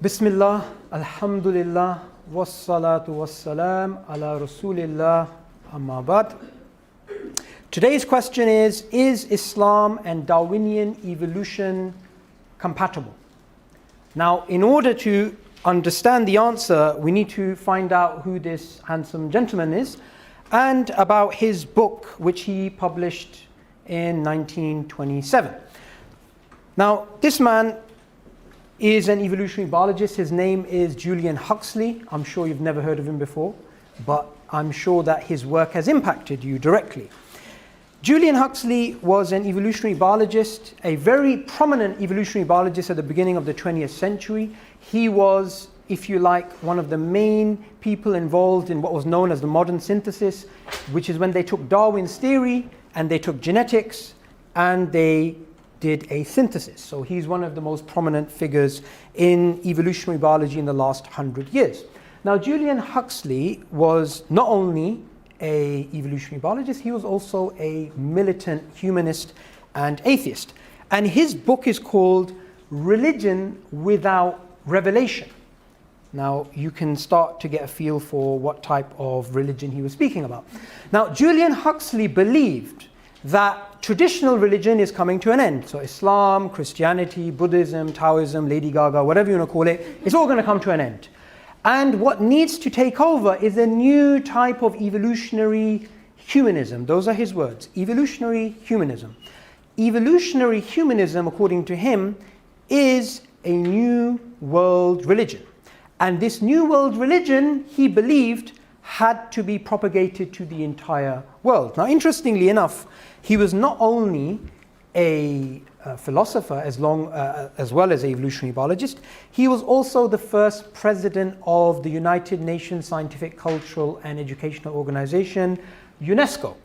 Bismillah, alhamdulillah, wassalatu wassalam ala rasulillah, amma ba'd. Today's question is Islam and Darwinian evolution compatible? Now, in order to understand the answer, we need to find out who this handsome gentleman is and about his book, which he published in 1927. Now, this man is an evolutionary biologist. His name is Julian Huxley. I'm sure you've never heard of him before, but I'm sure that his work has impacted you directly. Julian Huxley was an evolutionary biologist, a very prominent evolutionary biologist at the beginning of the 20th century. He was, if you like, one of the main people involved in what was known as the modern synthesis, which is when they took Darwin's theory and they took genetics and they did a synthesis. So he's one of the most prominent figures in evolutionary biology in the last 100 years. Now, Julian Huxley was not only an evolutionary biologist, he was also a militant humanist and atheist. And his book is called Religion Without Revelation. Now, you can start to get a feel for what type of religion he was speaking about. Now, Julian Huxley believed that traditional religion is coming to an end. So Islam, Christianity, Buddhism, Taoism, Lady Gaga, whatever you want to call it, it's all going to come to an end. And what needs to take over is a new type of evolutionary humanism. Those are his words, evolutionary humanism. Evolutionary humanism, according to him, is a new world religion. And this new world religion, he believed, had to be propagated to the entire world. Now, interestingly enough, he was not only a philosopher as well as an evolutionary biologist, he was also the first president of the United Nations Scientific, Cultural and Educational Organization, UNESCO.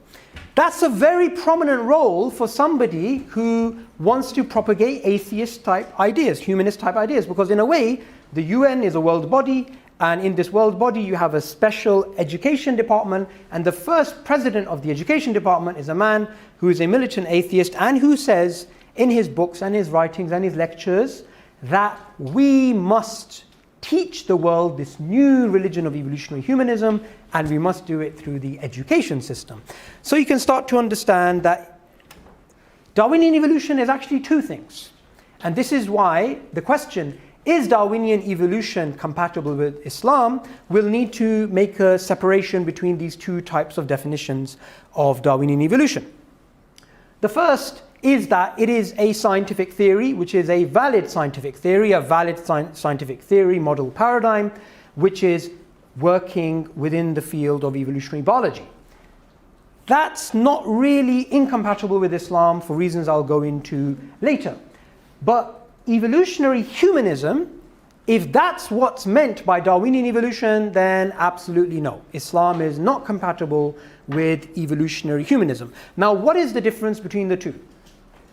That's a very prominent role for somebody who wants to propagate atheist-type ideas, humanist-type ideas, because in a way, the UN is a world body, and in this world body, you have a special education department, and the first president of the education department is a man who is a militant atheist and who says in his books and his writings and his lectures that we must teach the world this new religion of evolutionary humanism, and we must do it through the education system. So you can start to understand that Darwinian evolution is actually two things. And this is why the question, is Darwinian evolution compatible with Islam? We'll need to make a separation between these two types of definitions of Darwinian evolution. The first is that it is a scientific theory, which is a valid scientific theory, a valid scientific theory model paradigm, which is working within the field of evolutionary biology. That's not really incompatible with Islam for reasons I'll go into later. But evolutionary humanism, if that's what's meant by Darwinian evolution, then absolutely no. Islam is not compatible with evolutionary humanism. Now, what is the difference between the two?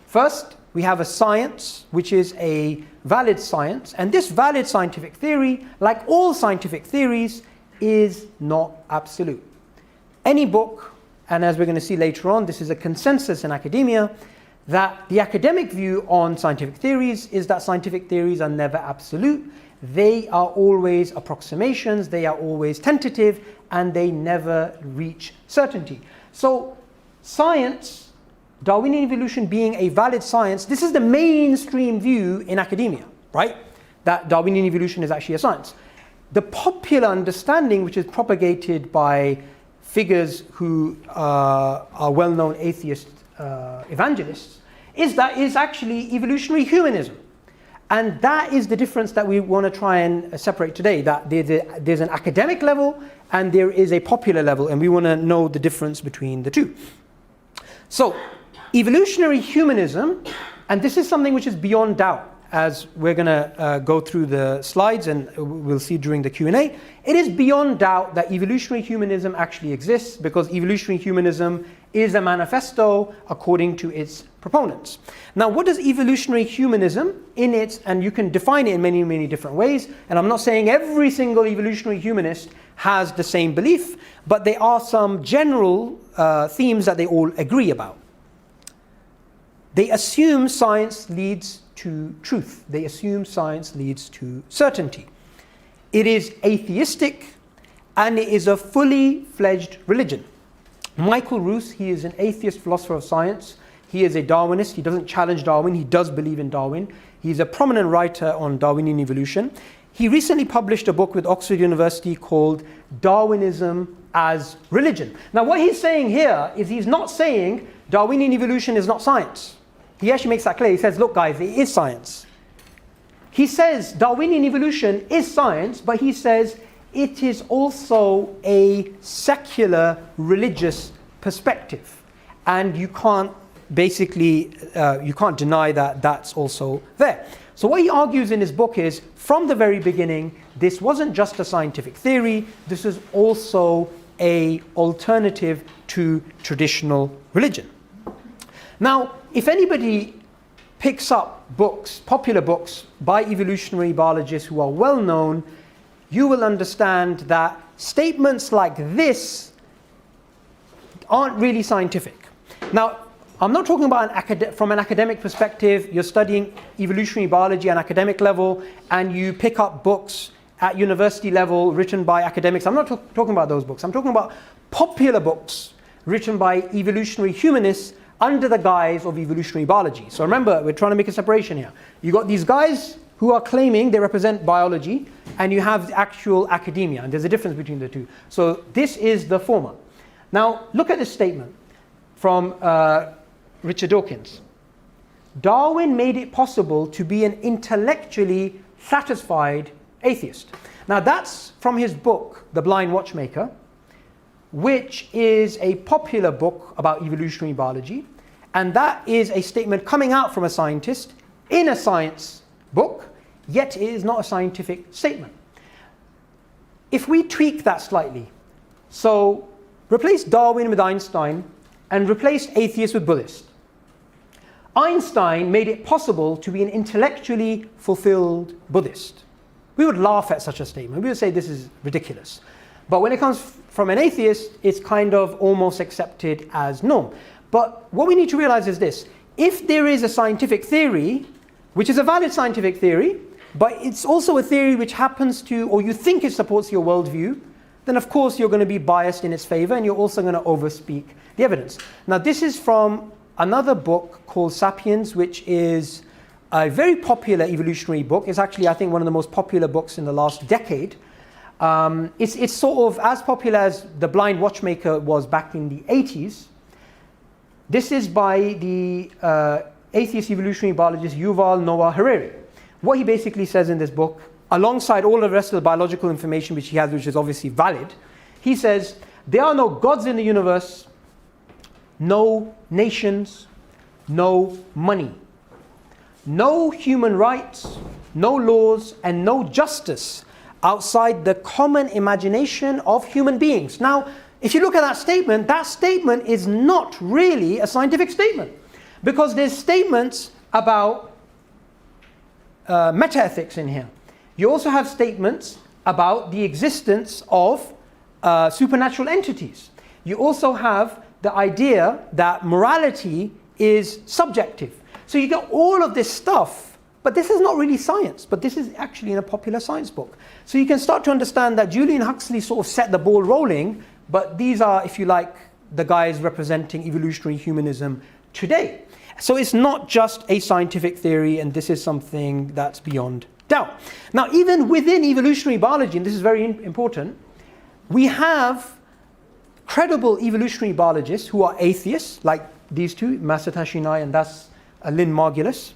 First, we have a science, which is a valid science, and this valid scientific theory, like all scientific theories, is not absolute. Any book, and as we're going to see later on, this is a consensus in academia, that the academic view on scientific theories is that scientific theories are never absolute. They are always approximations, they are always tentative, and they never reach certainty. So science, Darwinian evolution being a valid science, this is the mainstream view in academia, right? That Darwinian evolution is actually a science. The popular understanding, which is propagated by figures who are well-known atheist evangelists, is that is actually evolutionary humanism. And that is the difference that we want to try and separate today, that there's an academic level and there is a popular level, and we want to know the difference between the two. So, evolutionary humanism, and this is something which is beyond doubt, as we're going to go through the slides and we'll see during the Q&A, it is beyond doubt that evolutionary humanism actually exists, because evolutionary humanism is a manifesto according to its proponents. Now, what does evolutionary humanism in its, and you can define it in many, many different ways, and I'm not saying every single evolutionary humanist has the same belief, but there are some general themes that they all agree about. They assume science leads to truth. They assume science leads to certainty. It is atheistic, and it is a fully fledged religion. Michael Roos, he is an atheist philosopher of science. He is a Darwinist. He doesn't challenge Darwin. He does believe in Darwin. He's a prominent writer on Darwinian evolution. He recently published a book with Oxford University called Darwinism as Religion. Now, what he's saying here is he's not saying Darwinian evolution is not science. He actually makes that clear. He says, look, guys, it is science. He says Darwinian evolution is science, but he says it is also a secular religious perspective. And you can't you can't deny that that's also there. So what he argues in his book is, from the very beginning, this wasn't just a scientific theory, this is also an alternative to traditional religion. Now, if anybody picks up books, popular books by evolutionary biologists who are well known, you will understand that statements like this aren't really scientific. Now, I'm not talking about from an academic perspective. You're studying evolutionary biology at an academic level, and you pick up books at university level written by academics. I'm not talking about those books. I'm talking about popular books written by evolutionary humanists under the guise of evolutionary biology. So remember, we're trying to make a separation here. You got these guys who are claiming they represent biology, and you have the actual academia, and there's a difference between the two. So this is the former. Now, look at this statement from Richard Dawkins. Darwin made it possible to be an intellectually satisfied atheist. Now that's from his book, The Blind Watchmaker, which is a popular book about evolutionary biology. And that is a statement coming out from a scientist in a science book, yet it is not a scientific statement. If we tweak that slightly, so replace Darwin with Einstein and replace atheist with Buddhist. Einstein made it possible to be an intellectually fulfilled Buddhist. We would laugh at such a statement. We would say this is ridiculous. But when it comes from an atheist, it's kind of almost accepted as norm. But what we need to realize is this. If there is a scientific theory, which is a valid scientific theory, but it's also a theory which happens to, or you think it supports your worldview, then of course you're going to be biased in its favor, and you're also going to overspeak the evidence. Now this is from another book called Sapiens, which is a very popular evolutionary book. It's actually, I think, one of the most popular books in the last decade. It's sort of as popular as The Blind Watchmaker was back in the 80s. This is by the atheist evolutionary biologist Yuval Noah Harari. What he basically says in this book, alongside all the rest of the biological information which he has, which is obviously valid, he says, there are no gods in the universe, no nations, no money, no human rights, no laws, and no justice outside the common imagination of human beings. Now, if you look at that statement is not really a scientific statement, because there's statements about metaethics in here. You also have statements about the existence of supernatural entities. You also have the idea that morality is subjective. So you get all of this stuff, but this is not really science, but this is actually in a popular science book. So you can start to understand that Julian Huxley sort of set the ball rolling, but these are, if you like, the guys representing evolutionary humanism today. So it's not just a scientific theory, and this is something that's beyond doubt. Now, even within evolutionary biology, and this is very important, we have credible evolutionary biologists who are atheists, like these two, Masatoshi Nai and that's Lynn Margulis.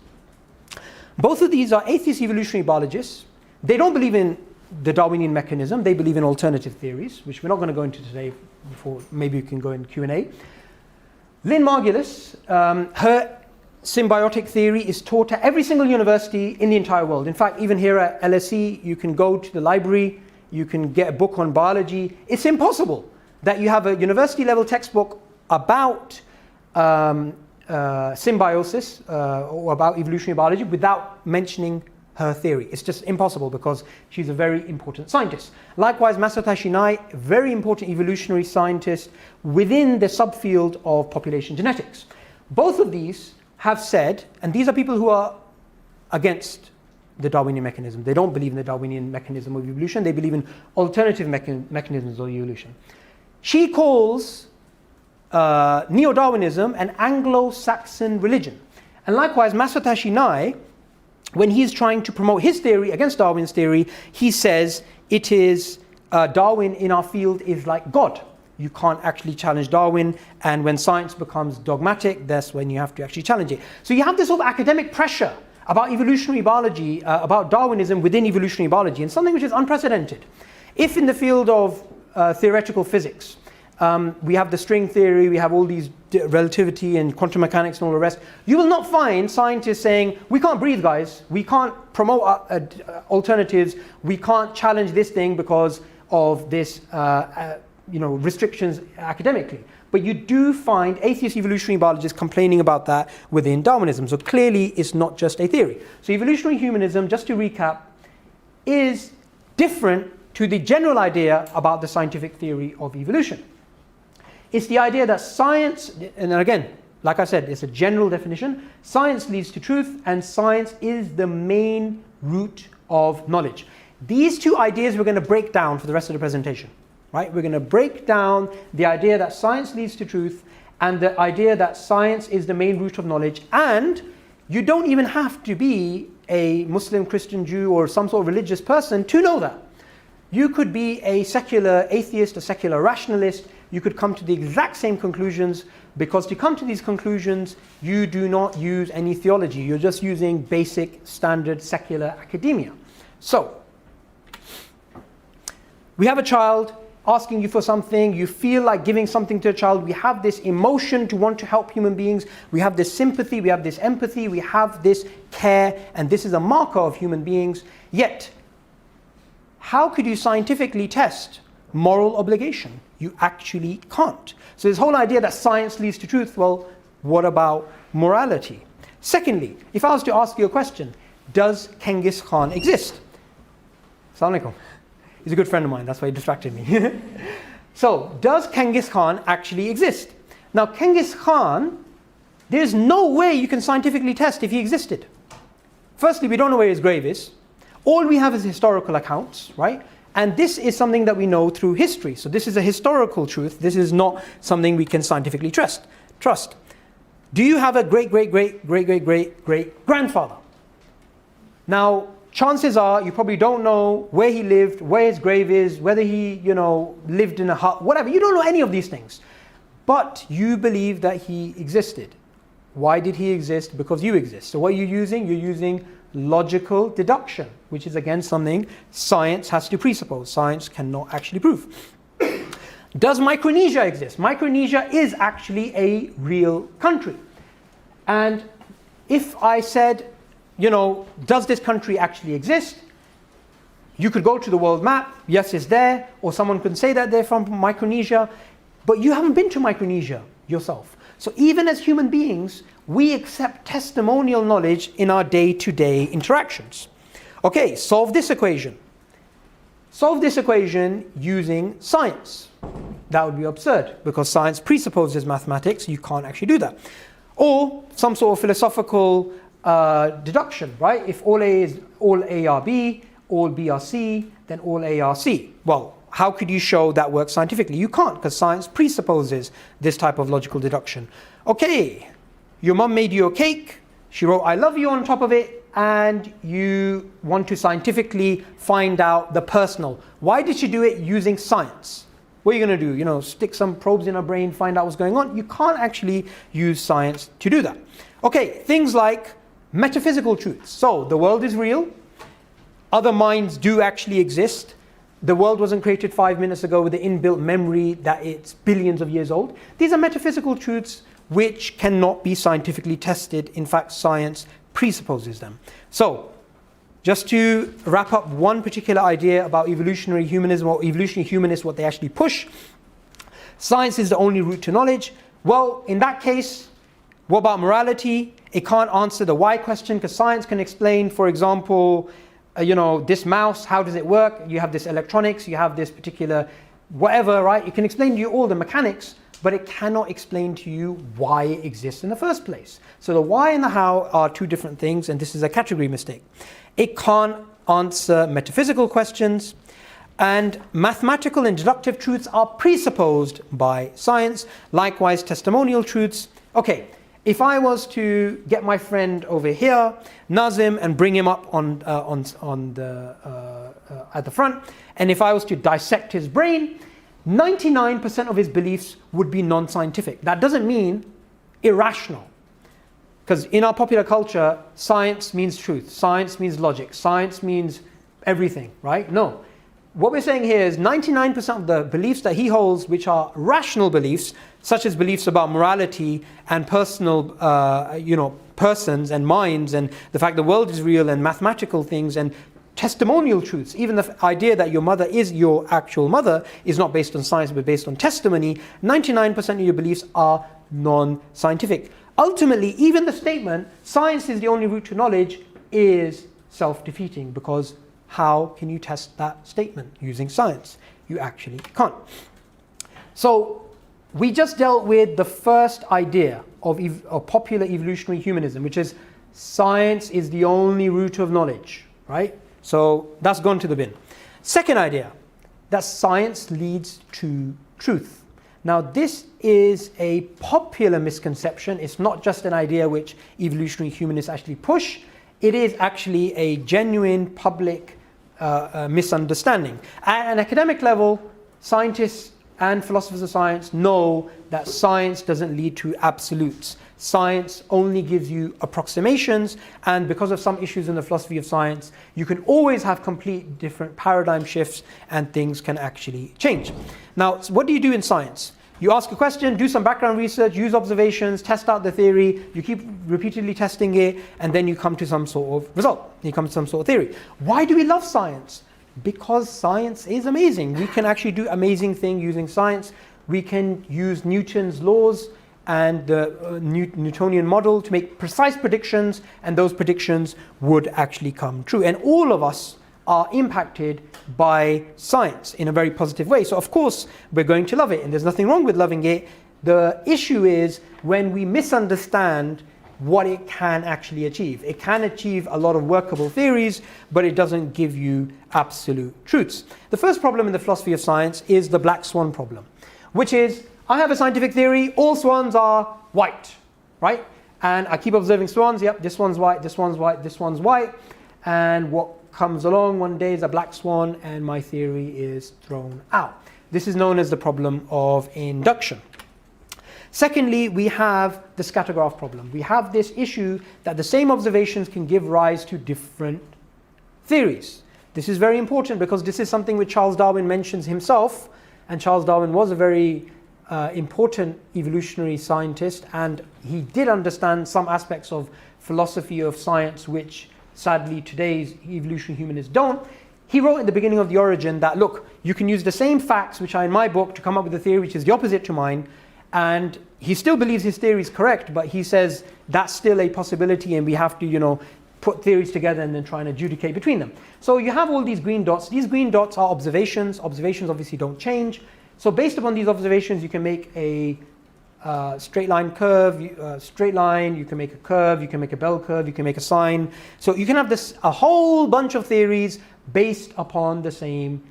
Both of these are atheist evolutionary biologists. They don't believe in the Darwinian mechanism. They believe in alternative theories, which we're not going to go into today. Before maybe you can go in Q&A. Lynn Margulis, her symbiotic theory is taught at every single university in the entire world. In fact, even here at LSE, you can go to the library, you can get a book on biology. It's impossible that you have a university level textbook about symbiosis or about evolutionary biology without mentioning her theory. It's just impossible because she's a very important scientist. Likewise, Masatoshi Nai, a very important evolutionary scientist within the subfield of population genetics. Both of these have said, and these are people who are against the Darwinian mechanism. They don't believe in the Darwinian mechanism of evolution. They believe in alternative mechanisms of evolution. She calls Neo-Darwinism an Anglo-Saxon religion. And likewise, Masatashi Nai, when he's trying to promote his theory against Darwin's theory, he says it is Darwin in our field is like God. You can't actually challenge Darwin, and when science becomes dogmatic, that's when you have to actually challenge it. So you have this sort of academic pressure about evolutionary biology, about Darwinism within evolutionary biology, and something which is unprecedented. If in the field of theoretical physics, we have the string theory, we have all these relativity and quantum mechanics and all the rest, you will not find scientists saying, we can't breathe, guys, we can't promote alternatives, we can't challenge this thing because of this restrictions academically. But you do find atheist evolutionary biologists complaining about that within Darwinism. So clearly it's not just a theory. So evolutionary humanism, just to recap, is different to the general idea about the scientific theory of evolution. It's the idea that science, and again, like I said, it's a general definition, science leads to truth, and science is the main root of knowledge. These two ideas we're going to break down for the rest of the presentation. Right? We're going to break down the idea that science leads to truth and the idea that science is the main root of knowledge. And you don't even have to be a Muslim, Christian, Jew, or some sort of religious person to know that. You could be a secular atheist, a secular rationalist. You could come to the exact same conclusions, because to come to these conclusions, you do not use any theology. You're just using basic, standard, secular academia. So, we have a child asking you for something, you feel like giving something to a child. We have this emotion to want to help human beings. We have this sympathy, we have this empathy, we have this care, and this is a marker of human beings. Yet, how could you scientifically test moral obligation? You actually can't. So this whole idea that science leads to truth, well, what about morality? Secondly, if I was to ask you a question, does Genghis Khan exist? Assalamu alaikum. He's a good friend of mine, that's why he distracted me. So, does Genghis Khan actually exist? Now, Genghis Khan, there's no way you can scientifically test if he existed. Firstly, we don't know where his grave is. All we have is historical accounts, right? And this is something that we know through history. So this is a historical truth. This is not something we can scientifically trust. Do you have a great-great-great-great-great-great-grandfather? Now, chances are you probably don't know where he lived, where his grave is, whether he, lived in a hut, whatever. You don't know any of these things. But you believe that he existed. Why did he exist? Because you exist. So what are you using? You're using logical deduction, which is again something science has to presuppose. Science cannot actually prove. Does Micronesia exist? Micronesia is actually a real country. And if I said, does this country actually exist? You could go to the world map, yes, it's there, or someone could say that they're from Micronesia, but you haven't been to Micronesia yourself. So even as human beings, we accept testimonial knowledge in our day-to-day interactions. Okay, solve this equation. Solve this equation using science. That would be absurd, because science presupposes mathematics, you can't actually do that. Or some sort of philosophical deduction, right? If all A are B, all B are C, then all A are C. Well, how could you show that works scientifically? You can't, because science presupposes this type of logical deduction. Okay, your mum made you a cake, she wrote I love you on top of it, and you want to scientifically find out the personal. Why did she do it using science? What are you going to do? Stick some probes in her brain, find out what's going on? You can't actually use science to do that. Okay, things like metaphysical truths. So, the world is real. Other minds do actually exist. The world wasn't created 5 minutes ago with the inbuilt memory that it's billions of years old. These are metaphysical truths which cannot be scientifically tested. In fact, science presupposes them. So, just to wrap up one particular idea about evolutionary humanism, or evolutionary humanists, what they actually push, science is the only route to knowledge. Well, in that case, what about morality? It can't answer the why question, because science can explain, for example, this mouse, how does it work? You have this electronics, you have this particular whatever, right? It can explain to you all the mechanics, but it cannot explain to you why it exists in the first place. So the why and the how are two different things, and this is a category mistake. It can't answer metaphysical questions, and mathematical and deductive truths are presupposed by science. Likewise, testimonial truths. Okay, if I was to get my friend over here, Nazim, and bring him up at the front, and if I was to dissect his brain, 99% of his beliefs would be non-scientific. That doesn't mean irrational. Because in our popular culture, science means truth, science means logic, science means everything, right? No. What we're saying here is 99% of the beliefs that he holds, which are rational beliefs, such as beliefs about morality and personal, persons and minds, and the fact the world is real, and mathematical things, and testimonial truths. Even the idea that your mother is your actual mother is not based on science, but based on testimony. 99% of your beliefs are non-scientific. Ultimately, even the statement, science is the only route to knowledge, is self-defeating, because how can you test that statement using science? You actually can't. So we just dealt with the first idea of popular evolutionary humanism, which is science is the only route of knowledge, right? So that's gone to the bin. Second idea, that science leads to truth. Now this is a popular misconception. It's not just an idea which evolutionary humanists actually push. It is actually a genuine public misunderstanding. At an academic level, scientists and philosophers of science know that science doesn't lead to absolutes. Science only gives you approximations, and because of some issues in the philosophy of science, you can always have complete different paradigm shifts and things can actually change. Now, what do you do in science? You ask a question, do some background research, use observations, test out the theory, you keep repeatedly testing it, and then you come to some sort of result. You come to some sort of theory. Why do we love science? Because science is amazing. We can actually do amazing things using science. We can use Newton's laws and the Newtonian model to make precise predictions, and those predictions would actually come true. And all of us are impacted by science in a very positive way. So of course we're going to love it, and there's nothing wrong with loving it. The issue is when we misunderstand what it can actually achieve. It can achieve a lot of workable theories, but it doesn't give you absolute truths. The first problem in the philosophy of science is the black swan problem, which is, I have a scientific theory, all swans are white, right? And I keep observing swans, yep, this one's white, this one's white, this one's white, and what comes along one day is a black swan, and my theory is thrown out. This is known as the problem of induction. Secondly, we have the scattergraph problem. We have this issue that the same observations can give rise to different theories. This is very important because this is something which Charles Darwin mentions himself, and Charles Darwin was a very important evolutionary scientist, and he did understand some aspects of philosophy of science which sadly today's evolutionary humanists don't. He wrote in the beginning of The Origin that, look, you can use the same facts which are in my book to come up with a theory which is the opposite to mine, and he still believes his theory is correct, but he says that's still a possibility, and we have to, put theories together and then try and adjudicate between them. So you have all these green dots. These green dots are observations. Observations obviously don't change. So based upon these observations, you can make a straight line curve, straight line, you can make a curve, you can make a bell curve, you can make a sine. So you can have a whole bunch of theories based upon the same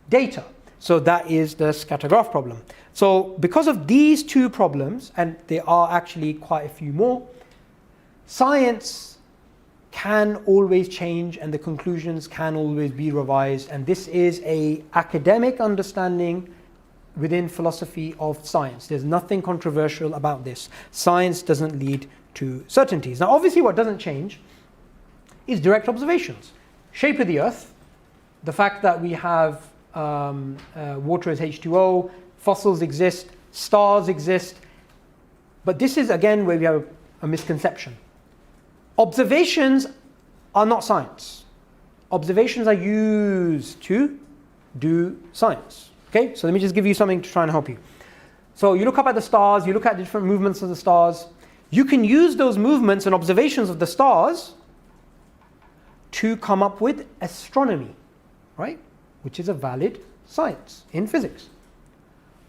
data. So that is the scattergraph problem. So because of these two problems, and there are actually quite a few more, science can always change and the conclusions can always be revised, and this is an academic understanding within philosophy of science. There's nothing controversial about this. Science doesn't lead to certainties. Now obviously what doesn't change is direct observations. Shape of the earth, the fact that we have water as H2O, fossils exist, stars exist, but this is again where we have a misconception. Observations are not science. Observations are used to do science. Okay, so let me just give you something to try and help you. So you look up at the stars, you look at different movements of the stars. You can use those movements and observations of the stars to come up with astronomy, right? Which is a valid science in physics.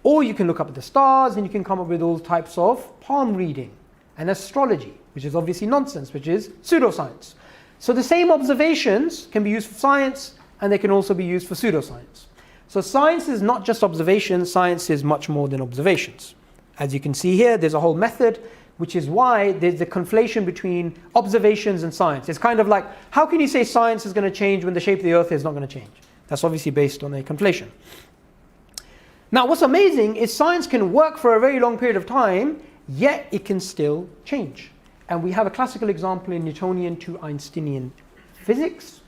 Or you can look up at the stars and you can come up with all types of palm reading and astrology, which is obviously nonsense, which is pseudoscience. So the same observations can be used for science and they can also be used for pseudoscience. So science is not just observation, science is much more than observations. As you can see here, there's a whole method, which is why there's the conflation between observations and science. It's kind of like, how can you say science is going to change when the shape of the earth is not going to change? That's obviously based on a conflation. Now, what's amazing is science can work for a very long period of time, yet it can still change. And we have a classical example in Newtonian to Einsteinian physics.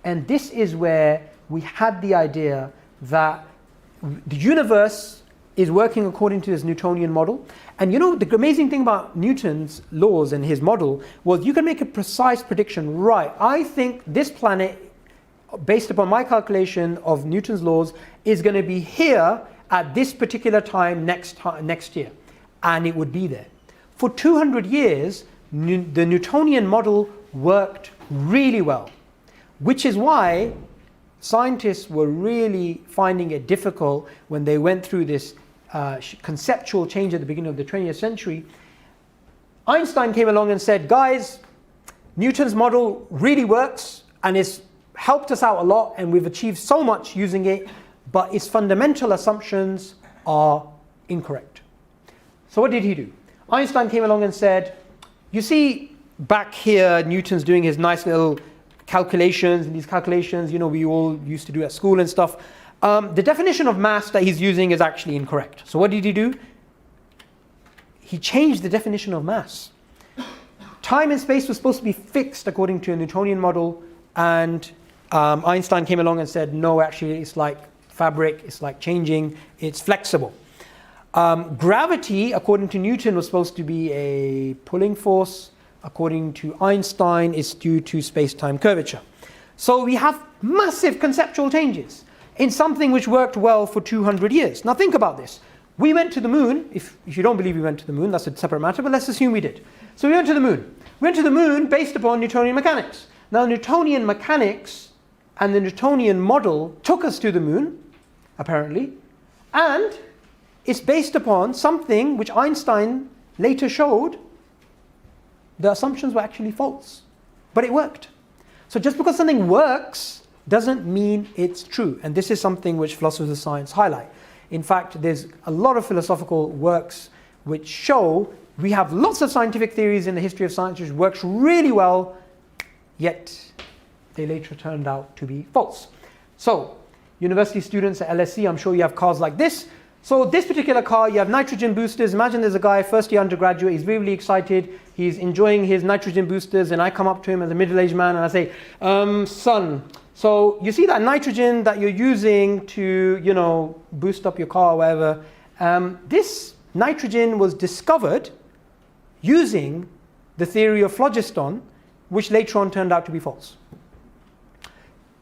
And this is where we had the idea that the universe is working according to this Newtonian model. And you know, the amazing thing about Newton's laws and his model was you can make a precise prediction. Right, I think this planet, based upon my calculation of Newton's laws, is going to be here at this particular time next year. And it would be there. For 200 years, the Newtonian model worked really well, which is why scientists were really finding it difficult when they went through this conceptual change at the beginning of the 20th century. Einstein came along and said, guys, Newton's model really works and it's helped us out a lot and we've achieved so much using it, but its fundamental assumptions are incorrect. So what did he do? Einstein came along and said, you see back here Newton's doing his nice little calculations, and these calculations, you know, we all used to do at school and stuff. The definition of mass that he's using is actually incorrect. So what did he do? He changed the definition of mass. Time and space was supposed to be fixed according to a Newtonian model, and Einstein came along and said, no, actually it's like fabric, it's like changing, it's flexible. Gravity, according to Newton, was supposed to be a pulling force. According to Einstein, it's due to space-time curvature. So we have massive conceptual changes in something which worked well for 200 years. Now think about this. We went to the moon. If you don't believe we went to the moon, that's a separate matter, but let's assume we did. So we went to the moon. We went to the moon based upon Newtonian mechanics. Now Newtonian mechanics and the Newtonian model took us to the moon, apparently, and it's based upon something which Einstein later showed the assumptions were actually false, but it worked. So just because something works doesn't mean it's true. And this is something which philosophers of science highlight. In fact, there's a lot of philosophical works which show we have lots of scientific theories in the history of science which works really well, yet they later turned out to be false. So university students at LSE, I'm sure you have cars like this. So this particular car, you have nitrogen boosters. Imagine there's a guy, first year undergraduate, he's really excited. He's enjoying his nitrogen boosters, and I come up to him as a middle-aged man and I say, son, so you see that nitrogen that you're using to, you know, boost up your car or whatever, this nitrogen was discovered using the theory of phlogiston, which later on turned out to be false.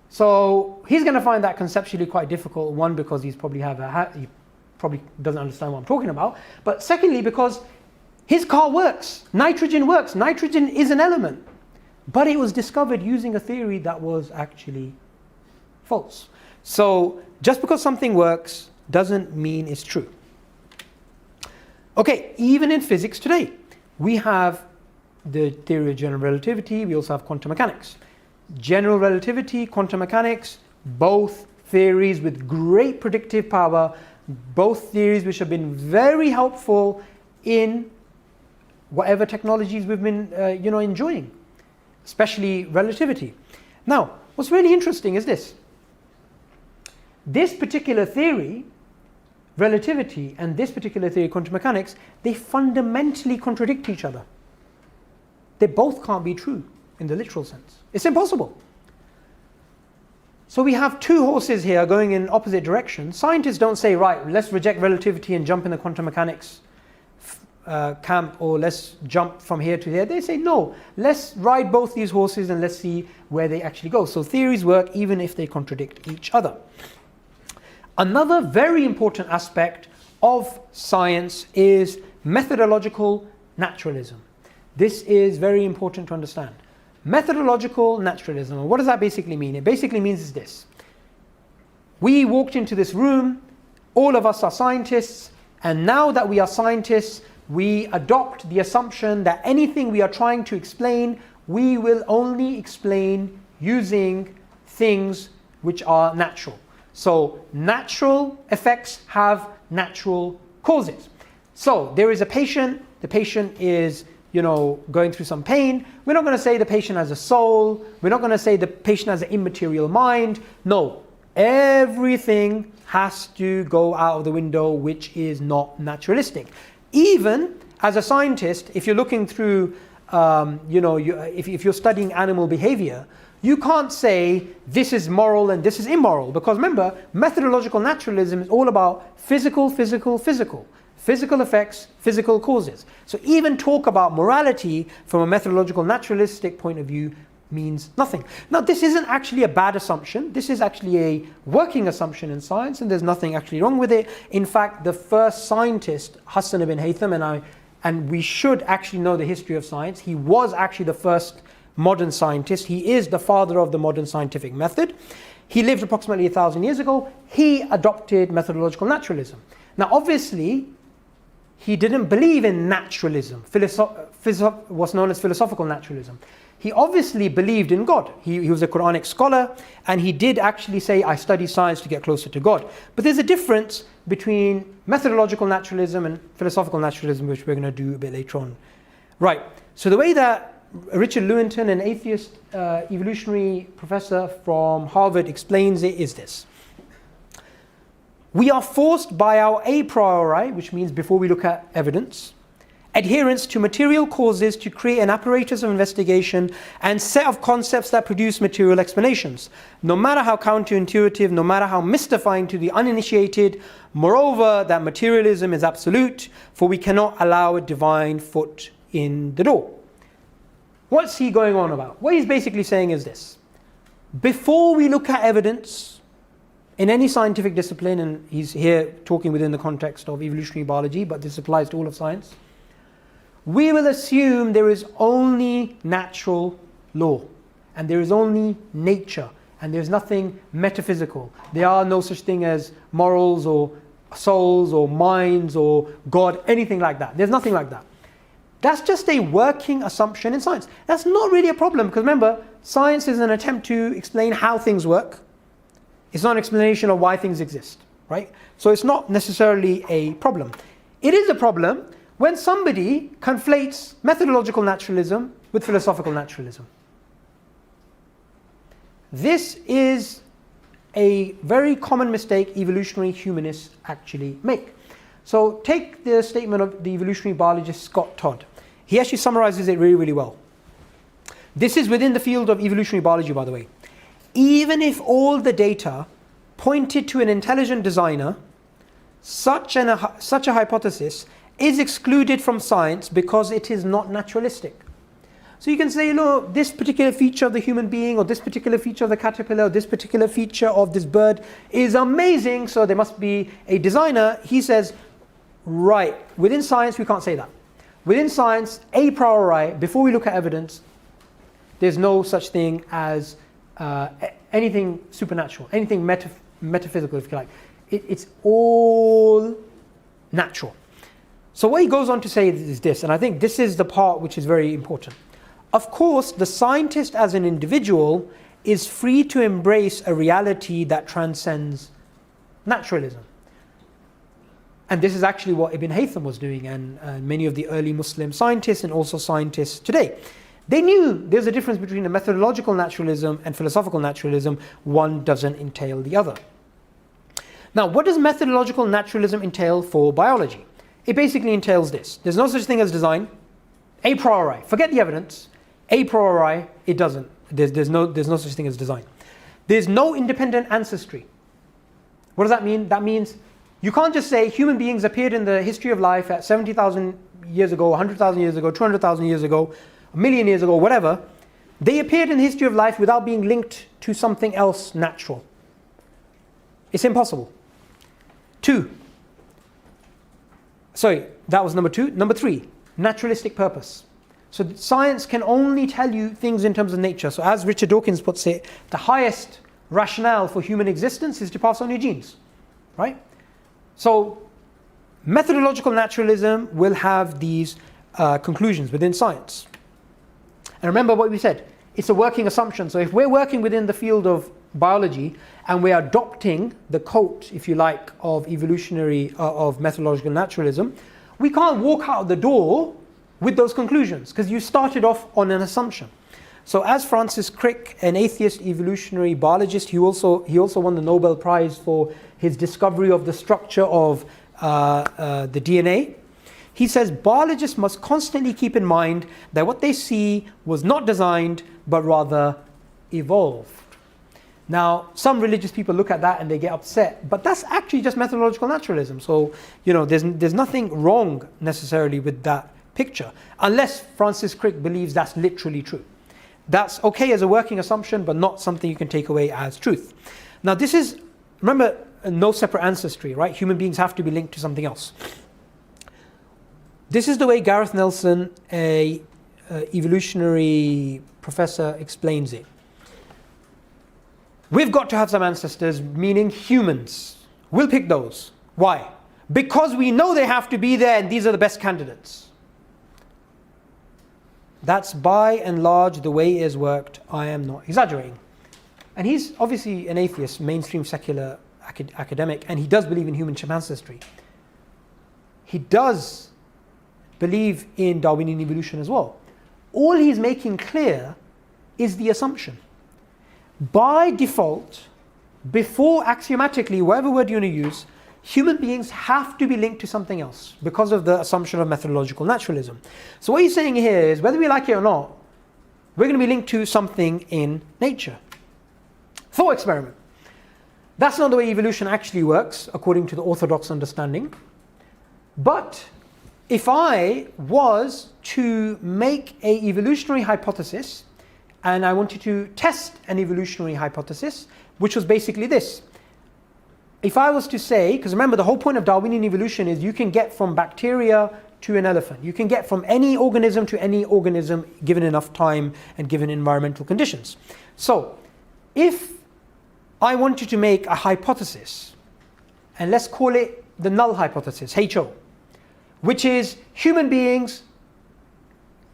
So he's going to find that conceptually quite difficult, one, because he's probably he probably doesn't understand what I'm talking about, but secondly, because his car works. Nitrogen works. Nitrogen is an element. But it was discovered using a theory that was actually false. So just because something works doesn't mean it's true. Okay, even in physics today, we have the theory of general relativity. We also have quantum mechanics. General relativity, quantum mechanics, both theories with great predictive power, both theories which have been very helpful in whatever technologies we've been enjoying, especially relativity. Now, what's really interesting is this. This particular theory, relativity, and this particular theory, quantum mechanics, they fundamentally contradict each other. They both can't be true in the literal sense. It's impossible. So we have two horses here going in opposite directions. Scientists don't say, right, let's reject relativity and jump in the quantum mechanics camp, or let's jump from here to here. They say, no, let's ride both these horses and let's see where they actually go. So theories work even if they contradict each other. Another very important aspect of science is methodological naturalism. This is very important to understand. Methodological naturalism, what does that basically mean? It basically means is this. We walked into this room all of us are scientists, and now that we are scientists, we adopt the assumption that anything we are trying to explain, we will only explain using things which are natural. So natural effects have natural causes. So there is a patient, the patient is going through some pain. We're not going to say the patient has a soul. We're not going to say the patient has an immaterial mind. No, everything has to go out of the window, which is not naturalistic. Even as a scientist, if you're looking through, if you're studying animal behavior, you can't say this is moral and this is immoral, because remember, methodological naturalism is all about physical effects, physical causes. So even talk about morality from a methodological naturalistic point of view means nothing. Now, this isn't actually a bad assumption. This is actually a working assumption in science, and there's nothing actually wrong with it. In fact, the first scientist, Hassan ibn Haytham, and we should actually know the history of science. He was actually the first modern scientist. He is the father of the modern scientific method. He lived approximately 1,000 years ago. He adopted methodological naturalism. Now, obviously, he didn't believe in naturalism, what's known as philosophical naturalism. He obviously believed in God. He was a Quranic scholar, and he did actually say, I study science to get closer to God. But there's a difference between methodological naturalism and philosophical naturalism, which we're going to do a bit later on. Right, so the way that Richard Lewontin, an atheist evolutionary professor from Harvard, explains it is this. We are forced by our a priori, which means before we look at evidence, adherence to material causes to create an apparatus of investigation and set of concepts that produce material explanations, no matter how counterintuitive, no matter how mystifying to the uninitiated. Moreover, that materialism is absolute, for we cannot allow a divine foot in the door. What's he going on about? What he's basically saying is this. Before we look at evidence in any scientific discipline, and he's here talking within the context of evolutionary biology, but this applies to all of science, we will assume there is only natural law, and there is only nature, and there's nothing metaphysical. There are no such thing as morals or souls or minds or God, anything like that. There's nothing like that. That's just a working assumption in science. That's not really a problem, because remember, science is an attempt to explain how things work. It's not an explanation of why things exist, right? So it's not necessarily a problem. It is a problem when somebody conflates methodological naturalism with philosophical naturalism. This is a very common mistake evolutionary humanists actually make. So take the statement of the evolutionary biologist Scott Todd. He actually summarizes it really, really well. This is within the field of evolutionary biology, by the way. Even if all the data pointed to an intelligent designer, such a hypothesis is excluded from science because it is not naturalistic. So you can say, look, this particular feature of the human being, or this particular feature of the caterpillar, or this particular feature of this bird is amazing, so there must be a designer. He says, right, within science we can't say that. Within science, a priori, before we look at evidence, there's no such thing as anything supernatural, anything metaphysical, if you like. It's all natural. So what he goes on to say is this, and I think this is the part which is very important. Of course, the scientist as an individual is free to embrace a reality that transcends naturalism. And this is actually what Ibn Haytham was doing, and many of the early Muslim scientists and also scientists today. They knew there's a difference between a methodological naturalism and philosophical naturalism. One doesn't entail the other. Now, what does methodological naturalism entail for biology? It basically entails this. There's no such thing as design. A priori, forget the evidence. A priori, it doesn't. There's no such thing as design. There's no independent ancestry. What does that mean? That means you can't just say human beings appeared in the history of life at 70,000 years ago, 100,000 years ago, 200,000 years ago, a million years ago, whatever. They appeared in the history of life without being linked to something else natural. It's impossible. That was number 2. Number 3, naturalistic purpose. So science can only tell you things in terms of nature. So as Richard Dawkins puts it, the highest rationale for human existence is to pass on your genes, right? So methodological naturalism will have these conclusions within science. And remember what we said, it's a working assumption. So if we're working within the field of biology and we're adopting the coat, if you like, of of methodological naturalism, we can't walk out the door with those conclusions because you started off on an assumption. So as Francis Crick, an atheist evolutionary biologist, he also won the Nobel Prize for his discovery of the structure of the DNA. He says biologists must constantly keep in mind that what they see was not designed but rather evolved. Now, some religious people look at that and they get upset, but that's actually just methodological naturalism. So, there's nothing wrong necessarily with that picture, unless Francis Crick believes that's literally true. That's okay as a working assumption, but not something you can take away as truth. Now, this is, remember, no separate ancestry, right? Human beings have to be linked to something else. This is the way Gareth Nelson, a evolutionary professor, explains it. We've got to have some ancestors, meaning humans. We'll pick those. Why? Because we know they have to be there and these are the best candidates. That's by and large the way it has worked. I am not exaggerating. And he's obviously an atheist, mainstream secular academic, and he does believe in human chimp ancestry. He does believe in Darwinian evolution as well. All he's making clear is the assumption. By default, before axiomatically, whatever word you want to use, human beings have to be linked to something else because of the assumption of methodological naturalism. So what he's saying here is, whether we like it or not, we're going to be linked to something in nature. Thought experiment. That's not the way evolution actually works, according to the orthodox understanding. But if I was to make an evolutionary hypothesis, and I wanted to test an evolutionary hypothesis, which was basically this. If I was to say, because remember the whole point of Darwinian evolution is you can get from bacteria to an elephant. You can get from any organism to any organism given enough time and given environmental conditions. So if I wanted to make a hypothesis, and let's call it the null hypothesis, HO, which is human beings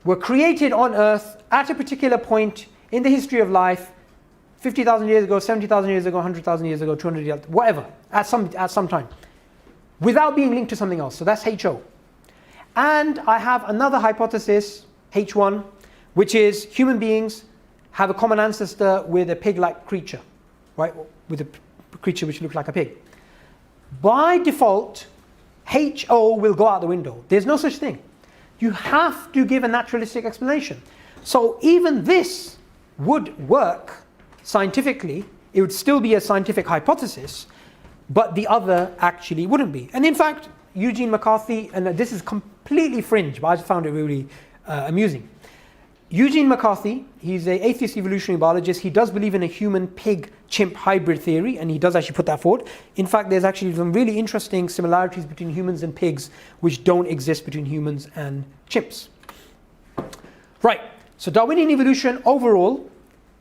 were created on Earth at a particular point in the history of life, 50,000 years ago, 70,000 years ago, 100,000 years ago, 200 years, whatever, at some time, without being linked to something else. So that's HO. And I have another hypothesis, H1, which is human beings have a common ancestor with a pig-like creature, right? With a creature which looks like a pig. By default, HO will go out the window. There's no such thing. You have to give a naturalistic explanation. So even this would work scientifically. It would still be a scientific hypothesis, but the other actually wouldn't be. And in fact, Eugene McCarthy, and this is completely fringe, but I just found it really amusing. Eugene McCarthy, he's an atheist evolutionary biologist. He does believe in a human-pig-chimp hybrid theory, and he does actually put that forward. In fact, there's actually some really interesting similarities between humans and pigs, which don't exist between humans and chimps. Right, so Darwinian evolution overall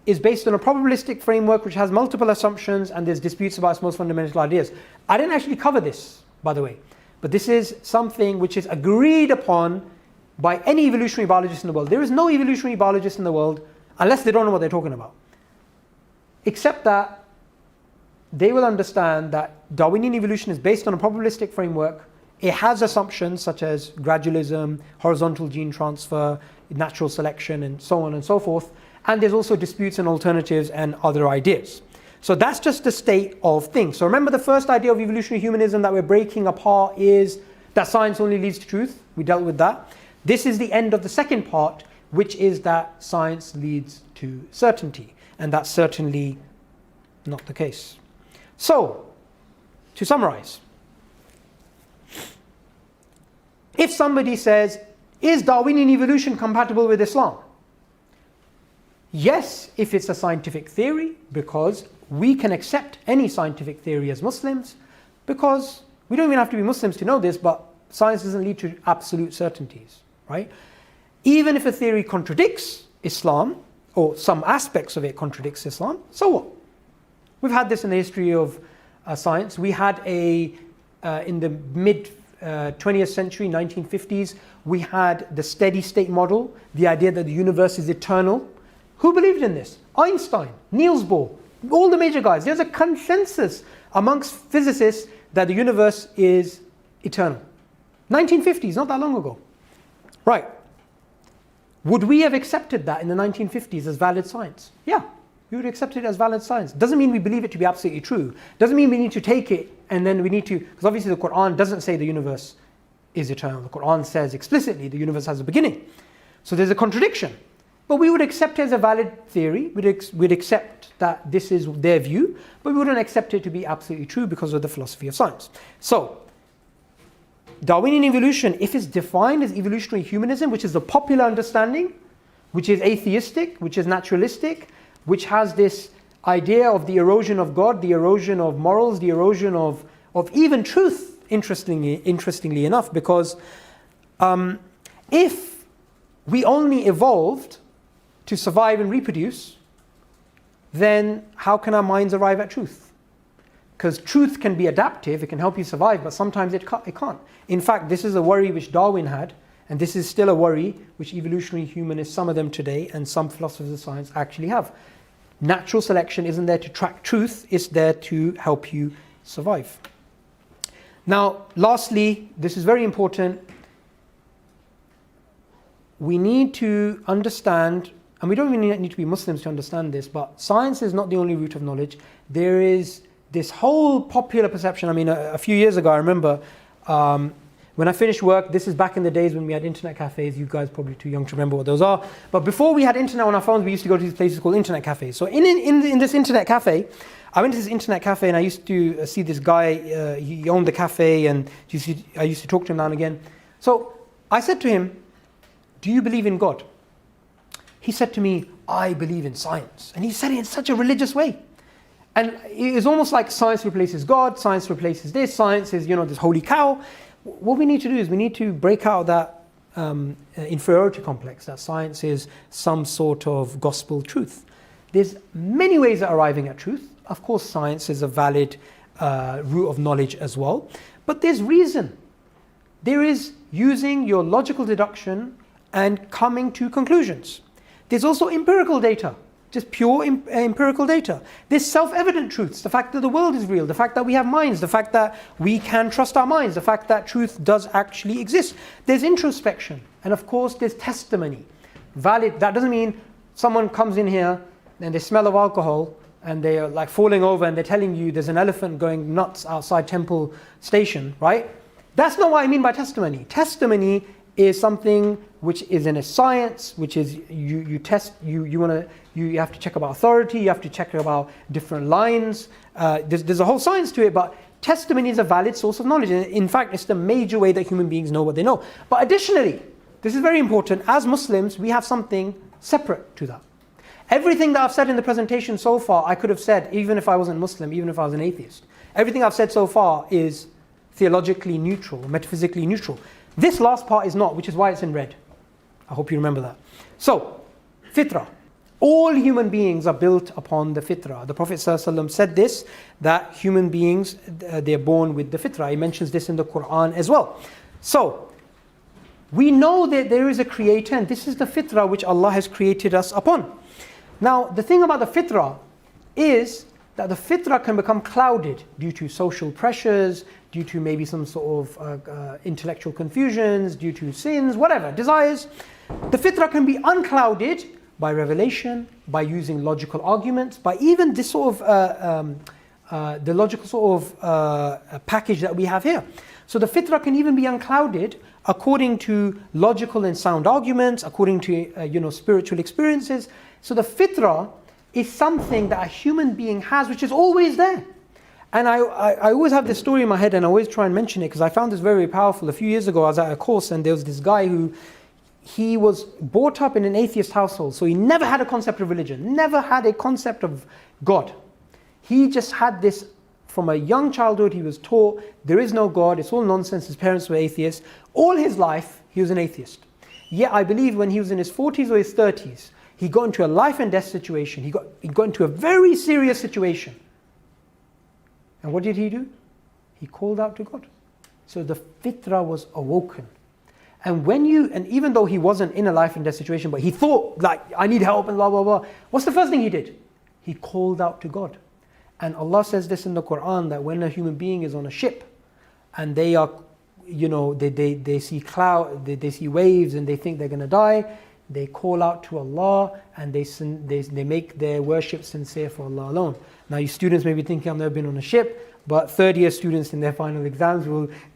is based on a probabilistic framework which has multiple assumptions, and there's disputes about its most fundamental ideas. I didn't actually cover this, by the way, but this is something which is agreed upon by any evolutionary biologist in the world. There is no evolutionary biologist in the world, unless they don't know what they're talking about, except that they will understand that Darwinian evolution is based on a probabilistic framework. It has assumptions such as gradualism, horizontal gene transfer, natural selection, and so on and so forth. And there's also disputes and alternatives and other ideas. So that's just the state of things. So remember, the first idea of evolutionary humanism that we're breaking apart is that science only leads to truth. We dealt with that. This is the end of the second part, which is that science leads to certainty. And that's certainly not the case. So, to summarize, if somebody says, is Darwinian evolution compatible with Islam? Yes, if it's a scientific theory, because we can accept any scientific theory as Muslims, because we don't even have to be Muslims to know this, but science doesn't lead to absolute certainties, right? Even if a theory contradicts Islam, or some aspects of it contradicts Islam, so what? We've had this in the history of science. We had a in the mid 20th century, 1950s, we had the steady state model, the idea that the universe is eternal. Who believed in this? Einstein, Niels Bohr, all the major guys. There's a consensus amongst physicists that the universe is eternal. 1950s, not that long ago. Right. Would we have accepted that in the 1950s as valid science? Yeah, we would accept it as valid science. Doesn't mean we believe it to be absolutely true. Doesn't mean we need to take it and then we need to, because obviously the Quran doesn't say the universe is eternal. The Quran says explicitly the universe has a beginning. So there's a contradiction. But we would accept it as a valid theory. We'd accept that this is their view, but we wouldn't accept it to be absolutely true because of the philosophy of science. So, Darwinian evolution, if it's defined as evolutionary humanism, which is the popular understanding, which is atheistic, which is naturalistic, which has this idea of the erosion of God, the erosion of morals, the erosion of even truth, interestingly enough, because if we only evolved to survive and reproduce, then how can our minds arrive at truth? Because truth can be adaptive, it can help you survive, but sometimes it can't. In fact, this is a worry which Darwin had, and this is still a worry which evolutionary humanists, some of them today, and some philosophers of science actually have. Natural selection isn't there to track truth, it's there to help you survive. Now, lastly, this is very important. We need to understand, and we don't even need to be Muslims to understand this, but science is not the only route of knowledge. There is this whole popular perception. I mean, a few years ago, I remember when I finished work, this is back in the days when we had internet cafes. You guys are probably too young to remember what those are. But before we had internet on our phones, we used to go to these places called internet cafes. So in this internet cafe, I went to this internet cafe and I used to see this guy, he owned the cafe, and I used to talk to him now and again. So I said to him, "Do you believe in God?" He said to me, "I believe in science." And he said it in such a religious way. And it was almost like science replaces God, science replaces this, science is, this holy cow. What we need to do is we need to break out that inferiority complex, that science is some sort of gospel truth. There's many ways of arriving at truth. Of course, science is a valid route of knowledge as well. But there's reason. There is using your logical deduction and coming to conclusions. There's also empirical data, just pure empirical data. There's self-evident truths, the fact that the world is real, the fact that we have minds, the fact that we can trust our minds, the fact that truth does actually exist. There's introspection, and of course there's testimony. Valid, that doesn't mean someone comes in here and they smell of alcohol and they're like falling over and they're telling you there's an elephant going nuts outside Temple Station, right? That's not what I mean by testimony. Testimony is something which is in a science, which is you test, you have to check about authority, you have to check about different lines. There's a whole science to it, but testimony is a valid source of knowledge. And in fact, it's the major way that human beings know what they know. But additionally, this is very important, as Muslims, we have something separate to that. Everything that I've said in the presentation so far, I could have said, even if I wasn't Muslim, even if I was an atheist. Everything I've said so far is theologically neutral, metaphysically neutral. This last part is not, which is why it's in red. I hope you remember that. So, fitrah. All human beings are built upon the fitrah. The Prophet ﷺ said this, that human beings, they're born with the fitrah. He mentions this in the Quran as well. So, we know that there is a creator, and this is the fitrah which Allah has created us upon. Now, the thing about the fitrah is that the fitrah can become clouded due to social pressures, due to maybe some sort of intellectual confusions, due to sins, whatever, desires. The fitrah can be unclouded by revelation, by using logical arguments, by even this sort of, the logical sort of package that we have here. So the fitrah can even be unclouded according to logical and sound arguments, according to spiritual experiences. So the fitrah is something that a human being has, which is always there. And I always have this story in my head, and I always try and mention it because I found this very powerful. A few years ago, I was at a course, and there was this guy who, he was brought up in an atheist household, so he never had a concept of religion, never had a concept of God. He just had this, from a young childhood, he was taught there is no God, it's all nonsense, his parents were atheists. All his life, he was an atheist. Yet I believe when he was in his 40s or his 30s, he got into a life and death situation, he got into a very serious situation. And what did he do? He called out to God. So the fitrah was awoken. And even though he wasn't in a life and death situation, but he thought, like, I need help and blah, blah, blah. What's the first thing he did? He called out to God. And Allah says this in the Quran, that when a human being is on a ship and they are, they see cloud, they see waves and they think they're going to die, they call out to Allah and they make their worship sincere for Allah alone. Now you students may be thinking, I've never been on a ship, but third-year students in their final exams,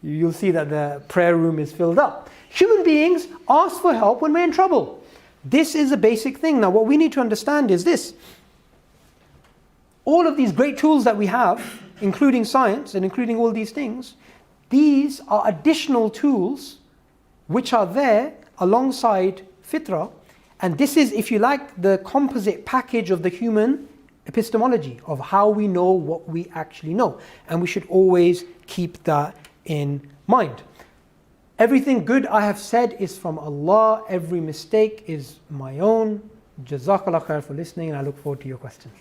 you'll see that the prayer room is filled up. Human beings ask for help when we're in trouble. This is a basic thing. Now what we need to understand is this. All of these great tools that we have, including science and including all these things, these are additional tools which are there alongside fitrah. And this is, if you like, the composite package of the human epistemology, of how we know what we actually know. And we should always keep that in mind. Everything good I have said is from Allah. Every mistake is my own. Jazakallah khair for listening, and I look forward to your questions.